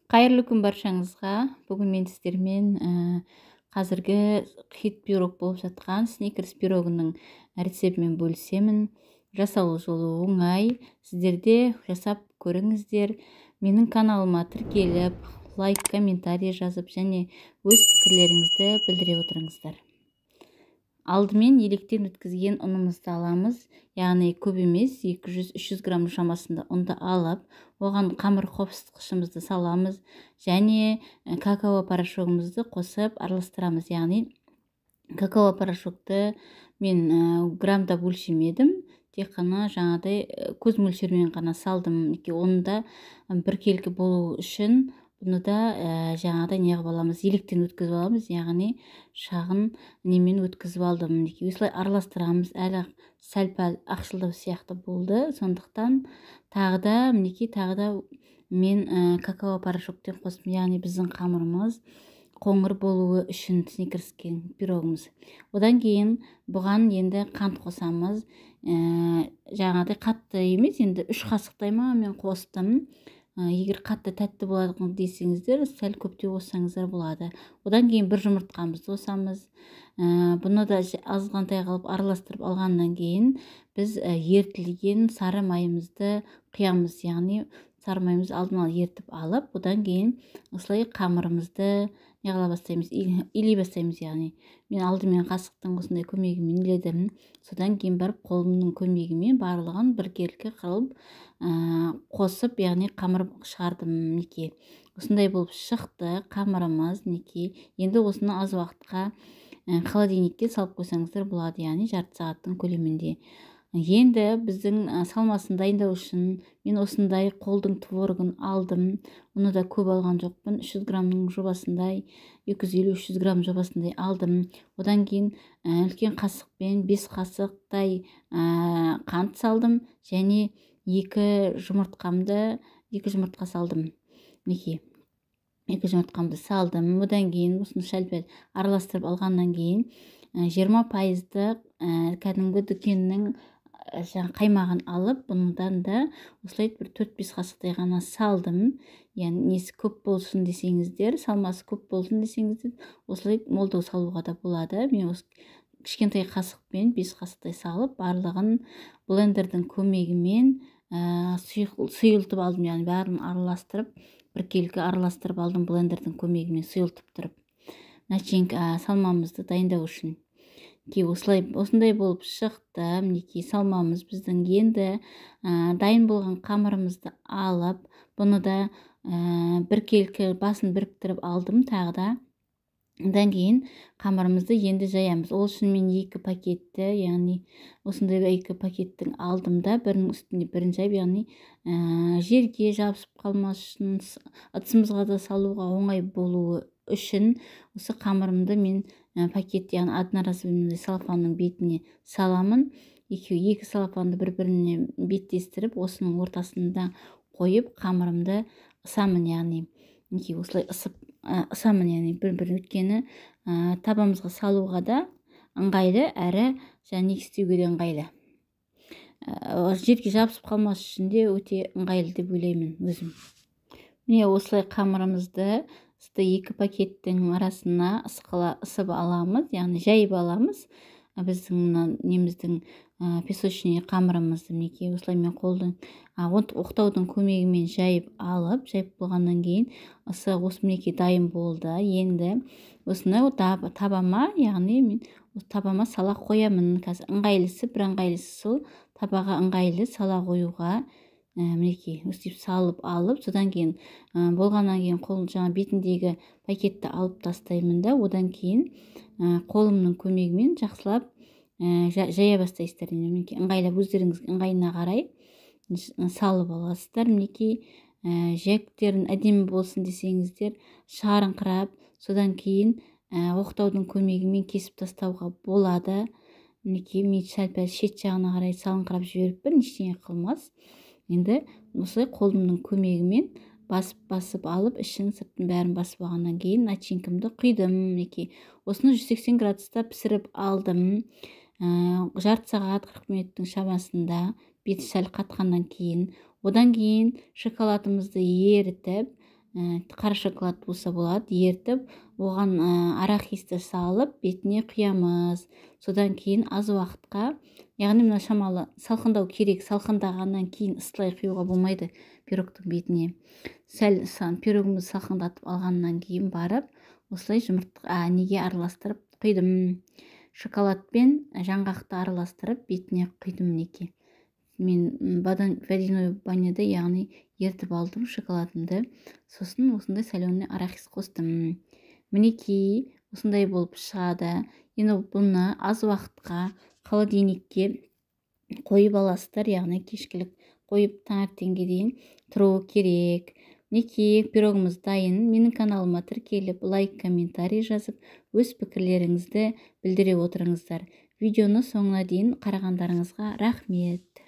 Қайырлы күн баршаңызға. Бүгін мен сіздермен қазіргі хит пирог болып жатқан сникерс пирогының рецептімен бөлісемін. Жасалу жолы оңай. Сіздер де жасап көріңіздер. Менің каналыма тіркеліп, лайк, комментарий жазып және өз пікірлеріңізді білдіре отырыңыздар. Алдымен електен өткізген ұнымызды аламыз, яғни көп емес, 200-300 грамм шамасында ұнды алып, оған қамыр қопсытқышымызды саламыз және какао порошогымызды қосып араластырамыз. Яғни какао порошокты мен граммдап өлшемедім, тек қана жаңағыдай көз мөлшермен ғана салдым. Онда біркелкі болу үшін бұны да жаңағыдай неғып аламыз, електен өткізіп аламыз, яғни шағын немен өткізіп алдым. Осылай араластырамыз. Әлі сәл-пәл ақшылдау сияқты болды. Сондықтан тағы да мен какао порошоктен қостым. Яғни біздің қамырымыз қоңыр болуы үшін сникерскен пирогымыз. Одан кейін бұған енді қант қосамыз. Жаңағыдай қатты емес, енді 3 қасықтай мен қостым. Егер қатты тәтті болады десеңіздер, сәл көптеу қоссаңыздар болады. Одан кейін бір жұмыртқамызды қосамыз. Бұны да азғантай қылып араластырып алғаннан кейін біз ертілген сары майымызды құямыз. Яғни сары майымызды алдын ала ертіп алып, одан кейін осылай қамырымызды неғыла бастаймыз, илей бастаймыз. Яғни мен алдымен қасықтың осындай көмегімен иледім. Содан кейін барып қолымның көмегімен барлығын біркелкі қылып қосып, яғни қамыр шығардым. Осындай болып шықты қамырымыз. Енді осыны аз уақытқа холодильникке салып қойсаңыздар болады, яғни жарты сағаттың көлемінде. Енді біздің салмасын дайындау үшін мен осындай қолдың творогын алдым. Оны да көп алған жоқпын. 300 граммның жобасындай, 250-300 грамм жобасындай алдым. Одан кейін үлкен қасықпен 5 қасықтай қант салдым және 2 жұмыртқа салдым. 2 жұмыртқамды салдым. Одан кейін осыны сәл-пәл араластырып алғаннан кейін 20%-ды кәдімгі дүкеннің қаймағын алып, бұндан да осылай бір 4-5 қасықтай ғана салдым. Яғни несі көп болсын десеңіздер, салмасы көп болсын десеңіздер, осылай молдау салуға да болады. Мен осы кішкентай қасықпен 5 қасықтай салып, барлығын блендердің көмегімен сұйылтып алдым. Яғни бәрін араластырып, біркелкі араластырып алдым блендердің көмегімен сұйылтып тұрып. Начинка салмамызды дайындау үшін. Осындай болып шықты. Салмамыз біздің. Енді дайын болған қамырымызды алып, бұны да біркелкі басын біріктіріп алдым тағы да. Одан кейін қамырымызды енді жаямыз. Ол үшін мен 2 пакетті, яғни осындай 2 пакеттің алдым да, бірінің үстіне бірін жайып, яғни жерге жабысып қалмас үшін, ыдысымызға да салуға оңай болуы үшін осы қамырымды мен пакет, яғни одноразовый салфанның бетіне саламын. 2 салфанды бір-біріне беттестіріп, осының ортасында қойып, қамырымды ысамын, яғни осылай ысамын, яғни бір-бірін. Өткені табамызға салуға да ыңғайлы, әрі және істеуге де ыңғайлы. Жерге жабысып қалмас үшін де өте ыңғайлы деп ойлаймын өзім. Міне осылай қамырымызды 2 пакеттің арасына ысып аламыз, яғни жайып аламыз. Біздің неміздің песочный қамырымызды осылай мен қолдың оқтаудың көмегімен жайып болғаннан кейін осы дайын болды. Енді осыны табама, яғни мен табама сала қоямын. Ыңғайлысы, бір ыңғайлысы сол, табаға ыңғайлы сала қоюға. Өстіп салып алып, содан кейін болғаннан кейін жаңа бетіндегі пакетті алып тастаймын да, одан кейін қолымның көмегімен жақсылап жая бастайсыздар. Ыңғайлап, өздеріңіз ыңғайына қарай салып аласыздар. Жиектерін әдемі болсын десеңіздер, шығарыңқырап, содан кейін оқтаудың көмегімен кесіп тастауға болады. Мен сәл-пәл шет жағына қарай салыңқырап жіберіппін, ештеңе қылмас. Енді осылай қолымның көмегімен басып алып, ішін сыртын бәрін басып алғаннан кейін начинкамды құйдым. Осыны 180 градуста пісіріп алдым. Жарты сағат 40 минуттың шамасында, беті сәл қатқаннан кейін. Одан кейін шоколадымызды ерітіп, қара шоколад болса болады, ертіп оған арахисті салып бетіне құямыз. Содан кейін аз уақытқа, яғни мына шамалы салқындау керек, салқындағаннан кейін ысылай құюға болмайды пирогтың бетіне. Сәл пирогымызды салқындатып алғаннан кейін барып осылай неге араластырып құйдым. Шоколадпен жаңғақты араластырып бетіне құйдым мінекей. Мен водяной баняда, яғни ертіп алдым шоколадымды. Сосын осындай соленый арахис қостым. Мінекей осындай болып шығады. Енді бұны аз уақытқа холодильникке қойып аласыздар, яғни кешкілік қойып таңертеңге дейін тұруы керек. Мінекей пирогымыз дайын. Менің каналыма тіркеліп, лайк, комментарий жазып, өз пікірлеріңізді білдіре отырыңыздар. Видеоны соңына дейін қарағандарыңызға рахмет.